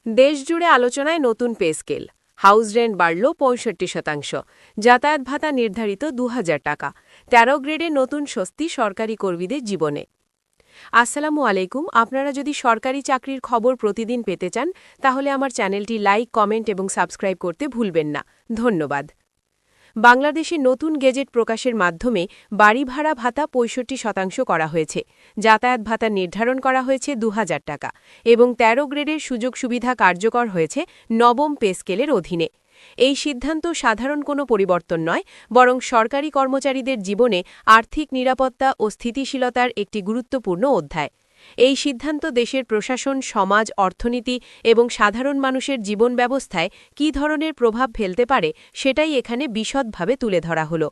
দেশজুড়ে আলোচনায় নতুন পে স্কেল। হাউস রেন্ট বাড়ল ৬৫%, যাতায়াত ভাতা নির্ধারিত ২,০০০ টাকা, ১৩ গ্রেডে নতুন স্বস্তি সরকারি কর্মীদের জীবনে। আসসালামু আলাইকুম। আপনারা যদি সরকারি চাকরির খবর প্রতিদিন পেতে চান তাহলে আমার চ্যানেলটি লাইক, কমেন্ট এবং সাবস্ক্রাইব করতে ভুলবেন না। ধন্যবাদ। বাংলাদেশে নতুন গেজেট প্রকাশের মাধ্যমে বাড়ি ভাড়া ভাতা ৬৫% করা হয়েছে, যাতায়াত ভাতা নির্ধারণ করা হয়েছে ২,০০০ টাকা এবং ১৩ গ্রেডের সুযোগ সুবিধা কার্যকর হয়েছে নবম পে স্কেলের অধীনে। এই সিদ্ধান্ত সাধারণ কোনো পরিবর্তন নয়, বরং সরকারি কর্মচারীদের জীবনে আর্থিক নিরাপত্তা ও স্থিতিশীলতার একটি গুরুত্বপূর্ণ অধ্যায়। এই সিদ্ধান্ত দেশের প্রশাসন, সমাজ, অর্থনীতি এবং সাধারণ মানুষের জীবন ব্যবস্থায় কী ধরনের প্রভাব ফেলতে পারে সেটাই এখানে বিশদভাবে তুলে ধরা হলো।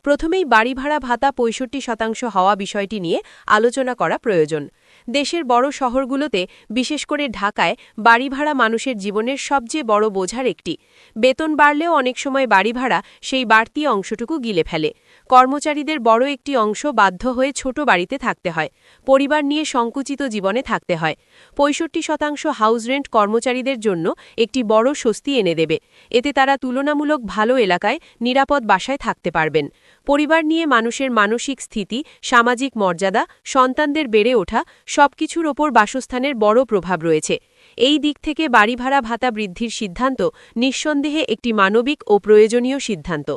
প্রথমেই বাড়ি ভাড়া ভাতা ৬৫% হওয়া বিষয়টি নিয়ে আলোচনা করা প্রয়োজন। দেশের বড় শহরগুলোতে, বিশেষ করে ঢাকায়, বাড়ি ভাড়া মানুষের জীবনের সবচেয়ে বড় বোঝার একটি। বেতন বাড়লেও অনেক সময় বাড়ি ভাড়া সেই বাড়তি অংশটুকু গিলে ফেলে। কর্মচারীদের বড় একটি অংশ বাধ্য হয়ে ছোট বাড়িতে থাকতে হয়, পরিবার নিয়ে সংকুচিত জীবনে থাকতে হয়। ৬৫% হাউস রেন্ট কর্মচারীদের জন্য একটি বড় স্বস্তি এনে দেবে। এতে তারা তুলনামূলক ভালো এলাকায় নিরাপদ বাসায় থাকতে পারবেন। পরিবার নিয়ে মানুষের মানসিক স্থিতি, সামাজিক মর্যাদা, সন্তানদের বেড়ে ওঠা সবকিছুর ওপর বাসস্থানের বড় প্রভাব রয়েছে। এই দিক থেকে বাড়ি ভাড়া ভাতা বৃদ্ধির সিদ্ধান্ত নিঃসন্দেহে একটি মানবিক ও প্রয়োজনীয় সিদ্ধান্ত।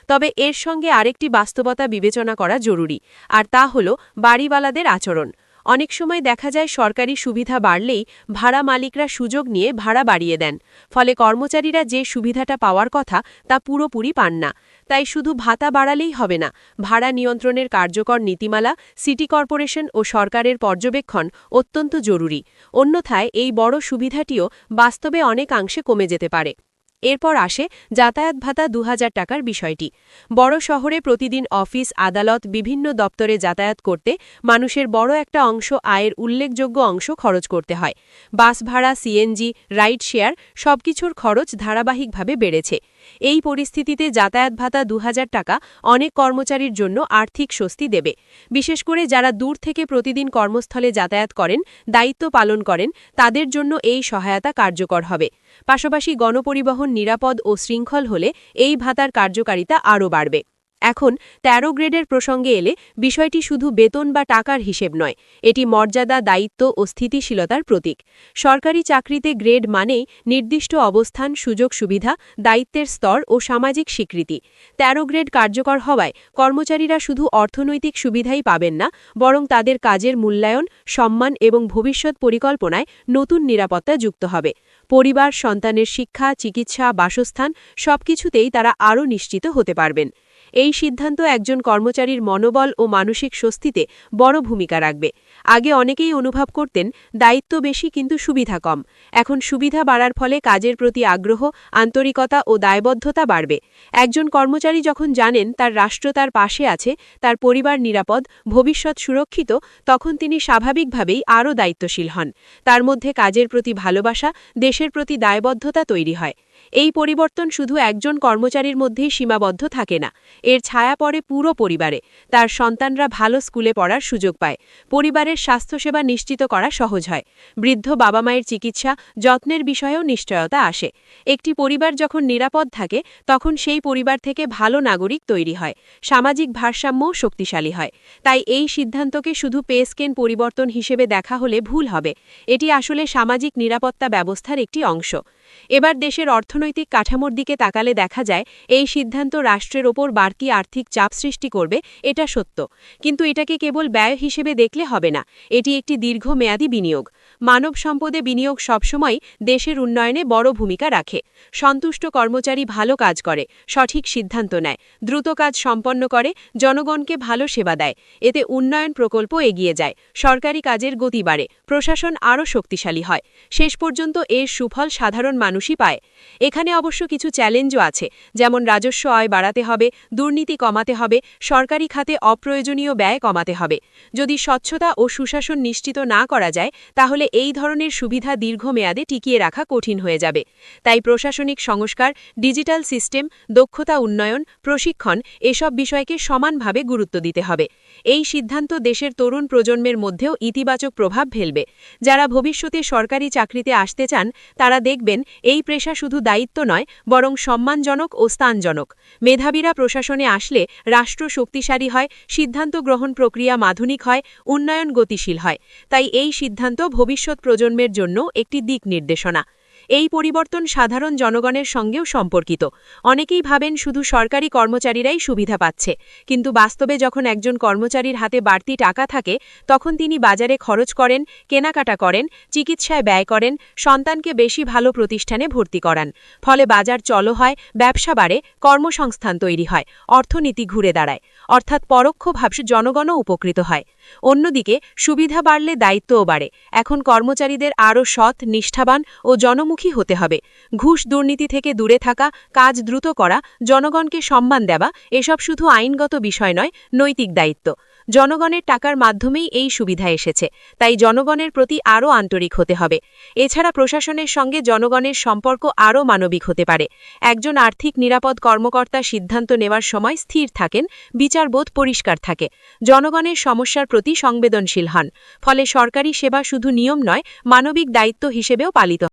তবে এর সঙ্গে আরেকটি বাস্তবতা বিবেচনা করা জরুরি, আর তা হল বাড়িওয়ালাদের আচরণ। অনেক সময় দেখা যায় সরকারি সুবিধা বাড়লেই ভাড়া মালিকরা সুযোগ নিয়ে ভাড়া বাড়িয়ে দেন, ফলে কর্মচারীরা যে সুবিধাটা পাওয়ার কথা তা পুরোপুরি পান না। তাই শুধু ভাতা বাড়ালেই হবে না, ভাড়া নিয়ন্ত্রণের কার্যকর নীতিমালা, সিটি কর্পোরেশন ও সরকারের পর্যবেক্ষণ অত্যন্ত জরুরি। অন্যথায় এই বড় সুবিধাটিও বাস্তবে অনেকাংশে কমে যেতে পারে। এরপর আসে যাতায়াত ভাতা ২,০০০ টাকার বিষয়টি। বড় শহরে প্রতিদিন অফিস, আদালত, বিভিন্ন দপ্তরে যাতায়াত করতে মানুষের বড় একটা অংশ আয়ের উল্লেখযোগ্য অংশ খরচ করতে হয়। বাস ভাড়া, সিএনজি, রাইড শেয়ার সবকিছুর খরচ ধারাবাহিকভাবে বেড়েছে। এই পরিস্থিতিতে যাতায়াত ভাতা ২,০০০ টাকা অনেক কর্মচারীর জন্য আর্থিক স্বস্তি দেবে। বিশেষ করে যারা দূর থেকে প্রতিদিন কর্মস্থলে যাতায়াত করেন, দায়িত্ব পালন করেন, তাদের জন্য এই সহায়তা কার্যকর হবে। পাশাপাশি গণপরিবহন নিরাপদ ও শৃঙ্খল হলে এই ভাতার কার্যকারিতা আরও বাড়বে। এখন ১৩ গ্রেডের প্রসঙ্গে এলে বিষয়টি শুধু বেতন বা টাকার হিসেব নয়, এটি মর্যাদা, দায়িত্ব ও স্থিতিশীলতার প্রতীক। সরকারি চাকরিতে গ্রেড মানেই নির্দিষ্ট অবস্থান, সুযোগ সুবিধা, দায়িত্বের স্তর ও সামাজিক স্বীকৃতি। ১৩ গ্রেড কার্যকর হওয়ায় কর্মচারীরা শুধু অর্থনৈতিক সুবিধাই পাবেন না, বরং তাদের কাজের মূল্যায়ন, সম্মান এবং ভবিষ্যৎ পরিকল্পনায় নতুন নিরাপত্তা যুক্ত হবে। পরিবার, সন্তানের শিক্ষা, চিকিৎসা, বাসস্থান সবকিছুতেই তারা আরও নিশ্চিত হতে পারবেন। এই সিদ্ধান্ত একজন কর্মচারীর মনোবল ও মানসিক স্বস্তিতে বড় ভূমিকা রাখবে। আগে অনেকেই অনুভব করতেন দায়িত্ব বেশি কিন্তু সুবিধা কম। এখন সুবিধা বাড়ার ফলে কাজের প্রতি আগ্রহ, আন্তরিকতা ও দায়বদ্ধতা বাড়বে। একজন কর্মচারী যখন জানেন তার রাষ্ট্র তার পাশে আছে, তার পরিবার নিরাপদ, ভবিষ্যৎ সুরক্ষিত, তখন তিনি স্বাভাবিকভাবেই আরও দায়িত্বশীল হন। তার মধ্যে কাজের প্রতি ভালোবাসা, দেশের প্রতি দায়বদ্ধতা তৈরি হয়। এই পরিবর্তন শুধু একজন কর্মচারীর মধ্যেই সীমাবদ্ধ থাকে না, এর ছায়া পড়ে পুরো পরিবারে। তার সন্তানরা ভালো স্কুলে পড়ার সুযোগ পায়, পরিবারের স্বাস্থ্যসেবা নিশ্চিত করা সহজ হয়, বৃদ্ধ বাবা মায়ের চিকিৎসা, যত্নের বিষয়েও নিশ্চয়তা আসে। একটি পরিবার যখন নিরাপদ থাকে তখন সেই পরিবার থেকে ভালো নাগরিক তৈরি হয়, সামাজিক ভারসাম্যও শক্তিশালী হয়। তাই এই সিদ্ধান্তকে শুধু পে স্কেল পরিবর্তন হিসেবে দেখা হলে ভুল হবে। এটি আসলে সামাজিক নিরাপত্তা ব্যবস্থার একটি অংশ। এবার দেশের অর্থনৈতিক কাঠামোর দিকে তাকালে দেখা যায় এই সিদ্ধান্ত রাষ্ট্রের ওপর বাড়তি আর্থিক চাপ সৃষ্টি করবে, এটা সত্য। কিন্তু এটাকে কেবল ব্যয় হিসেবে দেখলে হবে না, এটি একটি দীর্ঘমেয়াদী বিনিয়োগ। মানব সম্পদে বিনিয়োগ সবসময় দেশের উন্নয়নে বড় ভূমিকা রাখে। সন্তুষ্ট কর্মচারী ভালো কাজ করে, সঠিক সিদ্ধান্ত নেয়, দ্রুত কাজ সম্পন্ন করে, জনগণকে ভালো সেবা দেয়। এতে উন্নয়ন প্রকল্প এগিয়ে যায়, সরকারি কাজের গতি বাড়ে, প্রশাসন আরও শক্তিশালী হয়। শেষ পর্যন্ত এর সুফল সাধারণ মানুষই পায়। এখানে অবশ্য কিছু চ্যালেঞ্জও আছে, যেমন রাজস্ব আয় বাড়াতে হবে, দুর্নীতি কমাতে হবে, সরকারি খাতে অপ্রয়োজনীয় ব্যয় কমাতে হবে। যদি স্বচ্ছতা ও সুশাসন নিশ্চিত না করা যায় তাহলে এই ধরনের সুবিধা দীর্ঘমেয়াদে টিকিয়ে রাখা কঠিন হয়ে যাবে। তাই প্রশাসনিক সংস্কার, ডিজিটাল সিস্টেম, দক্ষতা উন্নয়ন, প্রশিক্ষণ এসব বিষয়কে সমানভাবে গুরুত্ব দিতে হবে। এই সিদ্ধান্ত দেশের তরুণ প্রজন্মের মধ্যেও ইতিবাচক প্রভাব ফেলবে। যারা ভবিষ্যতে সরকারি চাকরিতে আসতে চান তারা দেখবেন এই পেশা শুধু দায়িত্ব নয়, বরং সম্মানজনক ও স্থানজনক। মেধাবীরা প্রশাসনে আসলে রাষ্ট্র শক্তিশালী হয়, সিদ্ধান্ত গ্রহণ প্রক্রিয়া আধুনিক হয়, উন্নয়ন গতিশীল হয়। তাই এই সিদ্ধান্ত ভবিষ্যৎ প্রজন্মের জন্য একটি দিক নির্দেশনা। এই পরিবর্তন সাধারণ জনগণের সঙ্গেও সম্পর্কিত। অনেকেই ভাবেন শুধু সরকারি কর্মচারীরাই সুবিধা পাচ্ছে, কিন্তু বাস্তবে যখন একজন কর্মচারীর হাতে বাড়তি টাকা থাকে তখন তিনি বাজারে খরচ করেন, কেনাকাটা করেন, চিকিৎসায় ব্যয় করেন, সন্তানকে বেশি ভালো প্রতিষ্ঠানে ভর্তি করান। ফলে বাজার চলো হয়, ব্যবসা বাড়ে, কর্মসংস্থান তৈরি হয়, অর্থনীতি ঘুরে দাঁড়ায়। অর্থাৎ পরোক্ষভাবে জনগণও উপকৃত হয়। অন্যদিকে সুবিধা বাড়লে দায়িত্বও বাড়ে। এখন কর্মচারীদের আরও সৎ, নিষ্ঠাবান ও জনমুখী হতে হবে। ঘুষ দুর্নীতি থেকে দূরে থাকা, কাজ দ্রুত করা, জনগণকে সম্মান দেওয়া এসব শুধু আইনগত বিষয় নয়, নৈতিক দায়িত্ব। জনগণের টাকার মাধ্যমেই এই সুবিধা এসেছে, তাই জনগণের প্রতি আরও আন্তরিক হতে হবে। এছাড়া প্রশাসনের সঙ্গে জনগণের সম্পর্ক আরও মানবিক হতে পারে। একজন আর্থিক নিরাপদ কর্মকর্তা সিদ্ধান্ত নেওয়ার সময় স্থির থাকেন, বিচারবোধ পরিষ্কার থাকে, জনগণের সমস্যার প্রতি সংবেদনশীল হন। ফলে সরকারি সেবা শুধু নিয়ম নয়, মানবিক দায়িত্ব হিসেবেও পালিত হয়।